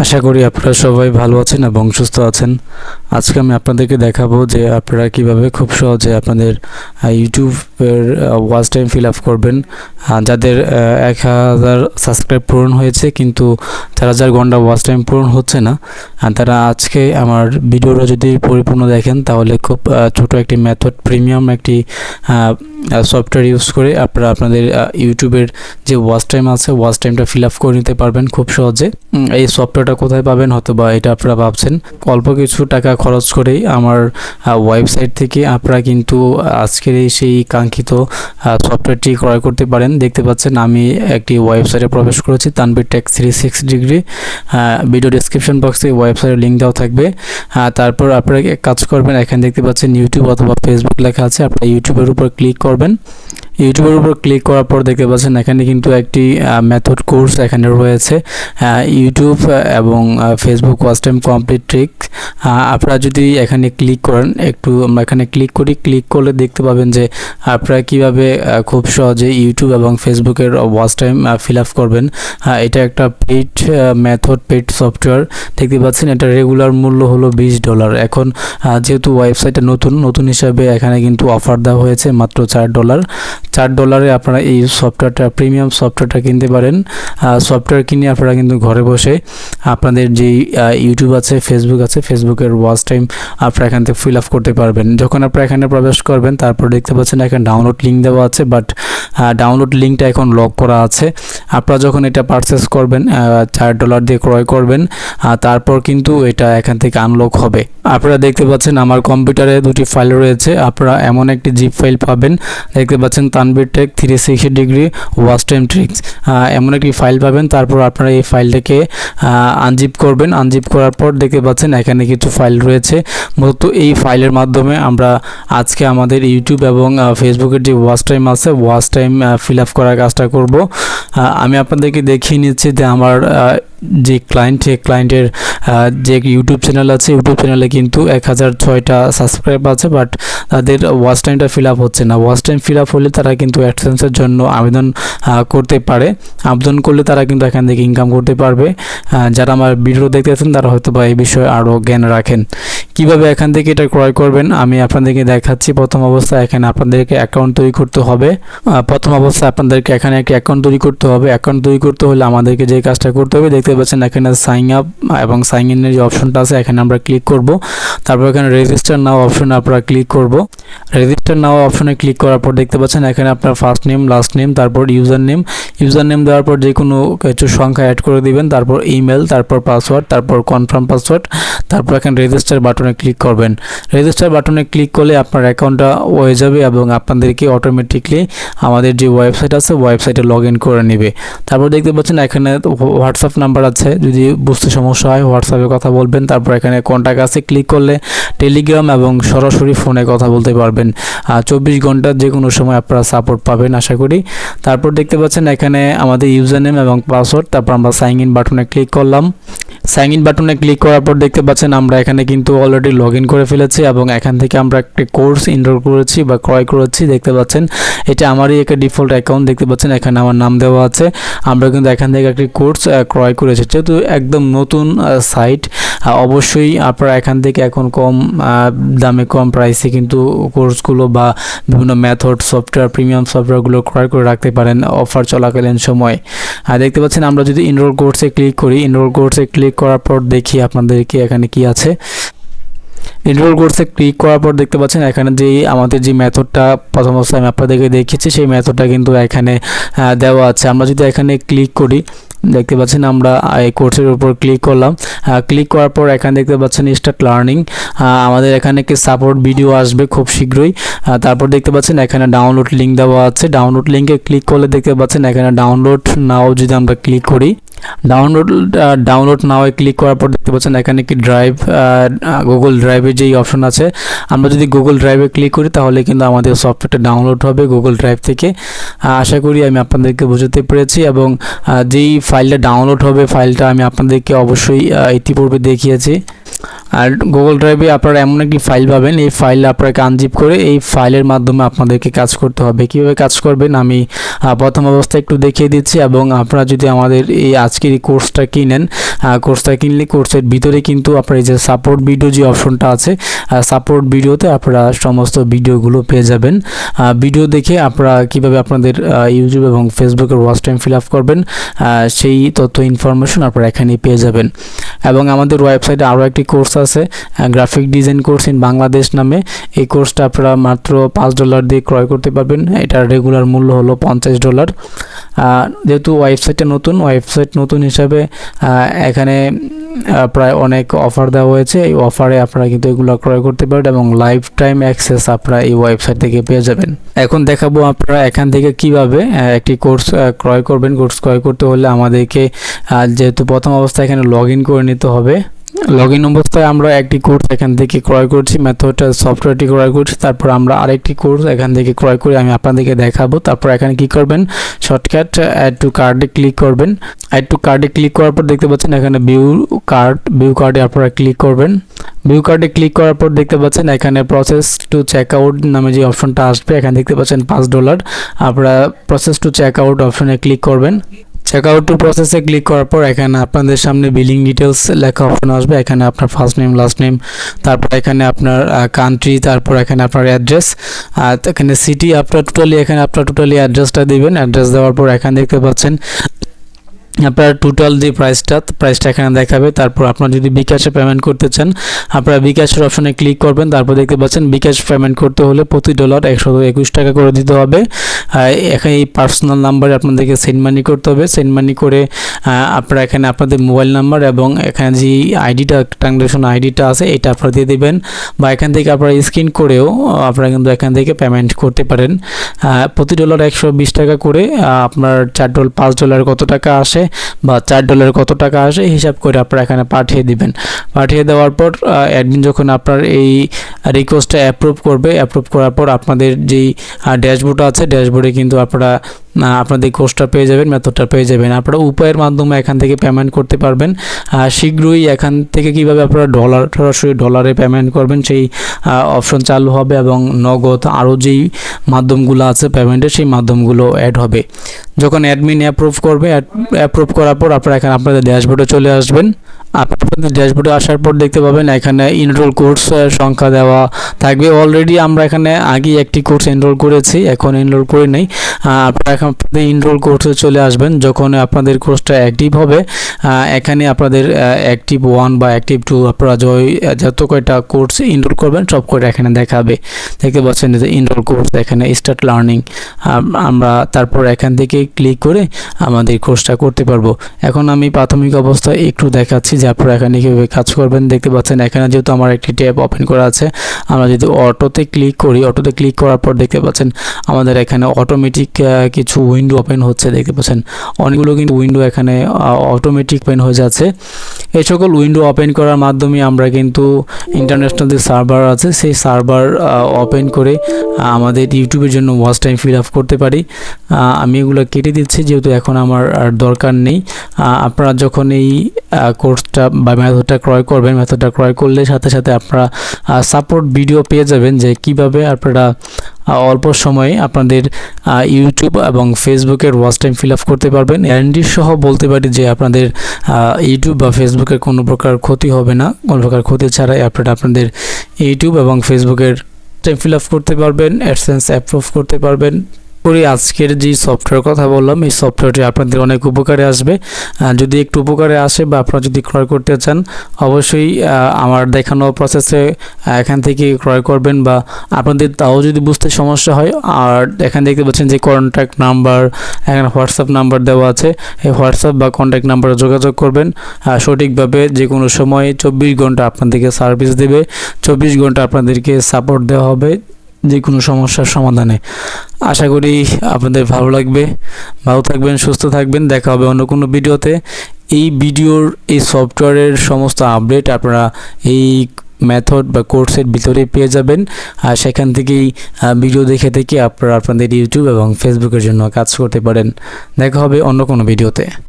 আশা করি আপনারা সবাই ভালো আছেন এবং সুস্থ আছেন। আজকে আমি আপনাদেরকে দেখাবো যে আপনারা কিভাবে খুব সহজে আপনাদের ইউটিউবের ওয়াচ টাইম ফিল আপ করবেন। যাদের 1000 সাবস্ক্রাইব পূরণ হয়েছে কিন্তু 4000 ঘন্টা ওয়াচ টাইম পূরণ হচ্ছে না, তারা আজকে আমার ভিডিওটা যদি পরিপূর্ণ দেখেন তাহলে খুব ছোট একটি মেথড, প্রিমিয়াম একটি সফটওয়্যার ইউজ করে আপনারা আপনাদের ইউটিউবের যে ওয়াচ টাইম আছে ওয়াচ টাইমটা ফিল আপ করে নিতে পারবেন খুব সহজে। এই সফটওয়্যারটা কোথায় পাবেন হয়তো বা এটা আপনারা ভাবছেন। অল্প কিছু টাকা খরচ করেই আমার ওয়েবসাইট থেকে আপনারা কিন্তু আজকের এই সেই কাঙ্ক্ষিত সফটওয়্যারটি ক্রয় করতে পারেন। দেখতে পাচ্ছেন আমি একটি ওয়েবসাইটে প্রবেশ করেছি, তানভীর টেক 360 ভিডিও ডেসক্রিপশন বক্সে ওয়েবসাইটের লিঙ্ক দেওয়া থাকবে। তারপর আপনারা কাজ করবেন, এখানে দেখতে পাচ্ছেন ইউটিউব অথবা ফেসবুক লেখা আছে, আপনারা ইউটিউবের উপর ক্লিক করবেন। ইউটিউবের উপর ক্লিক করার পর দেখতে পাচ্ছেন এখানে কিন্তু একটি মেথড কোর্স এখানে রয়েছে, ইউটিউব এবং Facebook watch time complete trick. আপনারা যদি এখানে ক্লিক করেন, একটু আমরা এখানে ক্লিক করি, ক্লিক করলে দেখতে পাবেন যে আপনারা কিভাবে খুব সহজে ইউটিউব এবং ফেসবুকের ওয়াচ টাইম ফিল আপ করবেন। এটা একটা পেইড মেথড, পেইড সফটওয়্যার। দেখতে পাচ্ছেন এটা রেগুলার মূল্য হলো $20। এখন যেহেতু ওয়েবসাইটটা নতুন হিসাবে এখানে কিন্তু অফার দেওয়া হয়েছে মাত্র $4 আপনারা এই সফটওয়্যারটা, প্রিমিয়াম সফটওয়্যারটা কিনতে পারেন। সফটওয়্যার কিনে আপনারা কিন্তু ঘরে বসে আপনাদের যে ইউটিউব আছে, ফেসবুক আছে, ফেসবুকের ওয়াচ টাইম আপনারা এখান থেকে ফিল আপ করতে পারবেন। যখন আপনারা এখানে প্রবেশ করবেন তারপর দেখতে পাচ্ছেন এখানে ডাউনলোড লিঙ্ক দেওয়া আছে, বাট ডাউনলোড লিঙ্কটা এখন লক করা আছে। আপনারা যখন এটা পারচেস করবেন, $4 দিয়ে ক্রয় করবেন, তারপর কিন্তু এটা এখান থেকে আনলক হবে। আপনারা দেখতে পাচ্ছেন আমার কম্পিউটারে দুটি ফাইল রয়েছে। আপনারা এমন একটি জিপ ফাইল পাবেন, দেখতে পাচ্ছেন Tanvir tech 360 watch time tricks, এমন একটি ফাইল পাবেন। তারপর আপনারা এই ফাইলটাকে আনজিপ করবেন। আনজিপ করার পর দেখতে পাচ্ছেন এখানে কিছু ফাইল রয়েছে। মূলত এই ফাইলের মাধ্যমে আমরা আজকে আমাদের ইউটিউব এবং ফেসবুকের যে ওয়াচ টাইম আছে ওয়াচ টাইম ফিল আপ করার কাজটা করব। আমি আপনাদেরকে দেখিয়ে নিচ্ছি যে আমার যে ক্লায়েন্টের যে ইউটিউব চ্যানেল আছে, ইউটিউব চ্যানেলে কিন্তু 1006টা সাবস্ক্রাইব আছে, বাট তাদের ওয়াচ টাইমটা ফিল আপ হচ্ছে না। ওয়াচ টাইম ফিল আপ হলে তারা কিন্তু অ্যাডসেন্সের জন্য আবেদন করতে পারে। আবেদন করলে তারা কিন্তু এখান থেকে ইনকাম করতে পারবে। যারা আমার ভিডিও দেখতেছেন তারা হয়তো বা এই বিষয়ে আরও জ্ঞান রাখেন। কিভাবে এখান থেকে এটা ক্রয় করবেন আমি আপনাদেরকে দেখাচ্ছি। প্রথম অবস্থায় এখানে আপনাদেরকে অ্যাকাউন্ট তৈরি করতে হবে। প্রথম অবস্থায় আপনাদেরকে এখানে একটি অ্যাকাউন্ট তৈরি করতে হবে। অ্যাকাউন্ট তৈরি করতে হলে আমাদেরকে যে কাজটা করতে হবে, দেখতে পাচ্ছেন এখানে সাইন আপ এবং সাইন ইনের যে অপশনটা আছে এখানে আমরা ক্লিক করব। তারপর এখানে রেজিস্টার নাও অপশনে আপনারা ক্লিক করব। রেজিস্টার নাও অপশনে ক্লিক করার পর দেখতে পাচ্ছেন এখানে আপনার ফার্স্ট নেম, লাস্ট নেম, তারপর ইউজার নেম দেওয়ার পর যে কোনো কিছু সংখ্যা অ্যাড করে দিবেন, তারপর ইমেল, তারপর পাসওয়ার্ড, তারপর কনফার্ম পাসওয়ার্ড, তারপর এখানে রেজিস্টার বাটনে ক্লিক করবেন। রেজিস্টার বাটনে ক্লিক করলে আপনার অ্যাকাউন্টটা হয়ে যাবে এবং আপনাদেরকে অটোমেটিকলি আমাদের যে ওয়েবসাইট আছে ওয়েবসাইটে লগ ইন করে নেবে। তারপর দেখতে পাচ্ছেন এখানে হোয়াটসঅ্যাপ নাম্বার আছে, যদি বুঝতে সমস্যা হয় হোয়াটসঅ্যাপে কথা বলবেন। তারপর এখানে কন্ট্যাক্ট আছে, ক্লিক করলে টেলিগ্রাম এবং সরাসরি ফোনে কথা বলতে পারবেন। 24 ঘন্টা যে কোনো সময় আপনারা সাপোর্ট পাবেন আশা করি। তারপর দেখতে পাচ্ছেন এখানে আমাদের ইউজার নেম এবং পাসওয়ার্ড, তারপর আমরা সাইন ইন বাটনে ক্লিক করলাম। সাইন ইন বাটনে ক্লিক করার পর দেখতে পাচ্ছেন আমরা এখানে কিন্তু অলরেডি লগ ইন করে ফেলেছি এবং এখান থেকে আমরা একটি কোর্স ইনরোল করেছি বা ক্রয় করেছি। দেখতে পাচ্ছেন এটা আমারই একটা ডিফল্ট অ্যাকাউন্ট, দেখতে পাচ্ছেন এখানে আমার নাম দেওয়া আছে। আমরা কিন্তু এখান থেকে একটি কোর্স ক্রয় করেছি। যেহেতু একদম নতুন সাইট, অবশ্যই আপনারা এখান থেকে এখন কম দামে, কম প্রাইসে কিন্তু কোর্সগুলো বা বিভিন্ন মেথড সফটওয়্যার, প্রিমিয়াম সফটওয়্যারগুলো ক্রয় করে রাখতে পারেন অফার চলাকালীন সময়। দেখতে পাচ্ছেন আমরা যদি ইনরোল কোর্সে ক্লিক করি, ইনরোল কোর্সে ক্লিক করার পর দেখি আপনাদেরকে এখানে কি আছে। ইনরোল কোর্সে ক্লিক করার পর দেখতে পাচ্ছেন এখানে যে আমাদের যে মেথডটা প্রথম অবস্থায় আমি আপনাদেরকে দেখিয়েছি সেই মেথডটা কিন্তু এখানে দেওয়া আছে। আমরা যদি এখানে ক্লিক করি, দেখতে পাচ্ছেন আমরা এই কোর্সের উপর ক্লিক করলাম। ক্লিক করার পর এখানে দেখতে পাচ্ছেন স্টার্ট লার্নিং, আমাদের এখানে কি সাপোর্ট ভিডিও আসবে খুব শীঘ্রই। তারপর দেখতে পাচ্ছেন এখানে ডাউনলোড লিঙ্ক দেওয়া আছে। ডাউনলোড লিঙ্কে ক্লিক করলে দেখতে পাচ্ছেন এখানে ডাউনলোড নাও যদি আমরা ক্লিক করি, ডাউনলোড নাও ক্লিক করার পর দেখতে পাচ্ছেন এখানে কি ড্রাইভ, গুগল ড্রাইভের যেই অপশন আছে, আমরা যদি গুগল ড্রাইভে ক্লিক করি তাহলে কিন্তু আমাদের সফটওয়্যারটা ডাউনলোড হবে গুগল ড্রাইভ থেকে। আশা করি আমি আপনাদেরকে বোঝাতে পেরেছি এবং যেই ফাইলটা ডাউনলোড হবে ফাইলটা আমি আপনাদেরকে অবশ্যই ইতিপূর্বে দেখিয়েছি। আর গুগল ড্রাইভে আপনারা এমন একটি ফাইল পাবেন, এই ফাইল আপনাকে আনজিপ করে এই ফাইলের মাধ্যমে আপনাদেরকে কাজ করতে হবে। কীভাবে কাজ করবেন আমি প্রথম অবস্থায় একটু দেখিয়ে দিচ্ছি। এবং আপনারা যদি আমাদের এই আজকের এই কোর্সটা কিনেন, কোর্সটা কিনলে কোর্সের ভিতরে কিন্তু আপনার এই যে সাপোর্ট ভিডিও যে অপশনটা আছে, সাপোর্ট ভিডিওতে আপনারা সমস্ত ভিডিওগুলো পেয়ে যাবেন। ভিডিও দেখে আপনারা কীভাবে আপনাদের ইউটিউব এবং ফেসবুকের ওয়াচ টাইম ফিল আপ করবেন সেই তথ্য ইনফরমেশন আপনারা এখানেই পেয়ে যাবেন। এবং আমাদের ওয়েবসাইটে আরও একটি কোর্স আছে, graphic design course in Bangladesh নামে। এই কোর্সটা আপনারা মাত্র $5 দিয়ে ক্রয় করতে পারবেন। এটার রেগুলার মূল্য হলো $50। যেহেতু ওয়েবসাইট নতুন হিসাবে এখানে প্রায় অনেক অফার দেওয়া হয়েছে। এই অফারে আপনারা কিন্তু এগুলো ক্রয় করতে পারেন এবং লাইফ টাইম অ্যাক্সেস আপনারা এই ওয়েবসাইট থেকে পেয়ে যাবেন। এখন দেখাবো আপনারা এখান থেকে কিভাবে একটি কোর্স ক্রয় করবেন। কোর্স ক্রয় করতে হলে আমাদেরকে যেহেতু প্রথম অবস্থায় এখানে লগ ইন করে নিতে হবে। লগ ইন অবস্থায় আমরা একটি কোর্স এখান থেকে ক্রয় করছি, মেথডটা সফটওয়্যারটি ক্রয় করছি। তারপর আমরা আরেকটি কোর্স এখান থেকে ক্রয় করে আমি আপনাদেরকে দেখাবো। তারপর এখানে কি করবেন, শর্টকাট অ্যাড টু কার্ডে ক্লিক করবেন। অ্যাড টু কার্ডে ক্লিক করার পর দেখতে পাচ্ছেন এখানে ভিউ কার্ডে আপনারা ক্লিক করবেন। ভিউ কার্ডে ক্লিক করার পর দেখতে পাচ্ছেন এখানে প্রসেস টু চেক আউট নামে যে অপশনটা আসবে, এখানে দেখতে পাচ্ছেন $5। আপনারা প্রসেস টু চেক আউট অপশনে ক্লিক করবেন। চেক আউট টু প্রসেসে ক্লিক করার পর এখানে আপনাদের সামনে বিলিং ডিটেলস লেখা অপশন আসবে। এখানে আপনার ফার্স্ট নেম, লাস্ট নেম, তারপর এখানে আপনার কান্ট্রি, তারপর এখানে আপনার অ্যাড্রেস, আর এখানে সিটি আপনার টোটালি অ্যাড্রেসটা দিবেন। অ্যাড্রেস দেওয়ার পর এখানে দেখতে পাচ্ছেন আপনার টোটাল যে প্রাইসটা এখানে দেখাবে। তারপর আপনারা যদি বিকাশে পেমেন্ট করতে চান আপনারা বিকাশের অপশনে ক্লিক করবেন। তারপর দেখতে পাচ্ছেন বিকাশ পেমেন্ট করতে হলে প্রতি ডলার $121 করে দিতে হবে। এখানে এই পার্সোনাল নাম্বারে আপনাদেরকে সেন্ড মানি করতে হবে। সেন্ড মানি করে আপনারা এখানে আপনাদের মোবাইল নাম্বার এবং এখানে যে আইডিটা, ট্রানজ্যাকশন আইডিটা আছে এটা আপনারা দিয়ে দেবেন, বা এখান থেকে আপনারা স্ক্রিন করেও আপনারা কিন্তু এখান থেকে পেমেন্ট করতে পারেন। প্রতি ডলার $120 করে আপনার $5 কত টাকা আসে বা $4 কত টাকা আসে হিসাব করে আপনারা এখানে পাঠিয়ে দিবেন। পাঠিয়ে দেওয়ার পর অ্যাডমিন যখন আপনার এই রিকোয়েস্টটা অ্যাপ্রুভ করার পর আপনাদের যেই ড্যাশবোর্ড আছে, ড্যাশবোর্ডে কিন্তু আপনারা আপনাদের কোর্সটা পেয়ে যাবেন, মেথডটা পেয়ে যাবেন। আপনারা উপায়ের মাধ্যমে এখান থেকে পেমেন্ট করতে পারবেন। শীঘ্রই এখান থেকে কিভাবে আপনারা সরাসরি ডলারে পেমেন্ট করবেন সেই অপশন চালু হবে এবং নগদ আরও যেই মাধ্যমগুলো আছে পেমেন্টের সেই মাধ্যমগুলো অ্যাড হবে। যখন অ্যাডমিন অ্যাপ্রুভ করবে, অ্যাপ্রুভ করার পর আপনারা এখানে আপনাদের ড্যাশবোর্ডে চলে আসবেন। আপনাদের ড্যাশবোর্ডে আসার পর দেখতে পাবেন এখানে ইনরোল কোর্স সংখ্যা দেওয়া থাকবে। অলরেডি আমরা এখানে আগে একটি কোর্স এনরোল করেছি, এখন এনরোল করে নেই। আপনারা এখন ইনরোল কোর্সে চলে আসবেন। যখন আপনাদের কোর্সটা অ্যাক্টিভ হবে এখানে আপনাদের অ্যাক্টিভ 1 বা অ্যাক্টিভ 2 আপনারা যত কয়টা কোর্স এনরোল করবেন সব কয়টা এখানে দেখাবে। দেখতে পাচ্ছেন যে ইনরোল কোর্স এখানে স্টার্ট লার্নিং, আমরা তারপর এখান থেকে ক্লিক করে আমাদের কোর্সটা করতে পারবো। এখন আমি প্রাথমিক অবস্থায় একটু দেখাচ্ছি যে আপনারা এখানে কীভাবে কাজ করবেন। দেখতে পাচ্ছেন এখানে যেহেতু আমার একটি ট্যাব ওপেন করা আছে, আমরা যদি অটোতে ক্লিক করি, অটোতে ক্লিক করার পর দেখতে পাচ্ছেন আমাদের এখানে অটোমেটিক কিছু উইন্ডো ওপেন হচ্ছে। দেখতে পাচ্ছেন অনেকগুলো কিন্তু উইন্ডো এখানে অটোমেটিক ওপেন হয়ে যাচ্ছে। এই সকল উইন্ডো ওপেন করার মাধ্যমে আমরা কিন্তু ইন্টারন্যাশনাল যে সার্ভার আছে সেই সার্ভার ওপেন করে আমাদের ইউটিউবের জন্য ওয়াচ টাইম ফিল আপ করতে পারি। আমি এগুলো কেটে দিচ্ছি যেহেতু এখন আমার আর দরকার নেই। আপনারা যখন এই কোর্সটা বা মেথডটা ক্রয় করবেন, মেথডটা ক্রয় করলে সাথে সাথে আপনারা সাপোর্ট ভিডিও পেয়ে যাবেন যে কিভাবে আপনারা অল্প সময়ে আপনাদের ইউটিউব এবং ফেসবুকের ওয়াচ টাইম ফিল আপ করতে পারবেন। গ্যারান্টি সহ বলতে পারি যে আপনাদের ইউটিউব বা ফেসবুকের কোনো প্রকার ক্ষতি হবে না। কোনো প্রকার ক্ষতি ছাড়াই আপনারা আপনাদের ইউটিউব এবং ফেসবুকের টাইম ফিল আপ করতে পারবেন, অ্যাডসেন্স অ্যাপ্রুভ করতে পারবেন। আজকের যে সফটওয়্যার কথা বললাম এই সফটওয়্যারটি আপনাদের অনেক উপকারে আসবে। যদি একটু উপকারে আসে বা আপনারা যদি ক্রয় করতে চান অবশ্যই আমার দেখানো প্রসেসে এখান থেকে ক্রয় করবেন, বা আপনাদের তাও যদি বুঝতে সমস্যা হয় আর এখানে দেখতে পাচ্ছেন যে কন্ট্যাক্ট নাম্বার, এখানে হোয়াটসঅ্যাপ নাম্বার দেওয়া আছে, এই হোয়াটসঅ্যাপ বা কন্ট্যাক্ট নাম্বারে যোগাযোগ করবেন। সঠিকভাবে যে কোনো সময় 24 ঘন্টা আপনাদেরকে সার্ভিস দেবে, 24 ঘন্টা আপনাদেরকে সাপোর্ট দেওয়া হবে যে কোনো সমস্যার সমাধানে। আশা করি আপনাদের ভালো লাগবে। ভালো থাকবেন, সুস্থ থাকবেন, দেখা হবে অন্য কোনো ভিডিওতে। এই ভিডিওর এই সফটওয়্যারের সমস্ত আপডেট আপনারা এই মেথড বা কোর্সের ভিতরে পেয়ে যাবেন, আর সেখান থেকেই ভিডিও দেখে আপনারা আপনাদের ইউটিউব এবং ফেসবুকের জন্য কাজ করতে পারেন। দেখা হবে অন্য কোনো ভিডিওতে।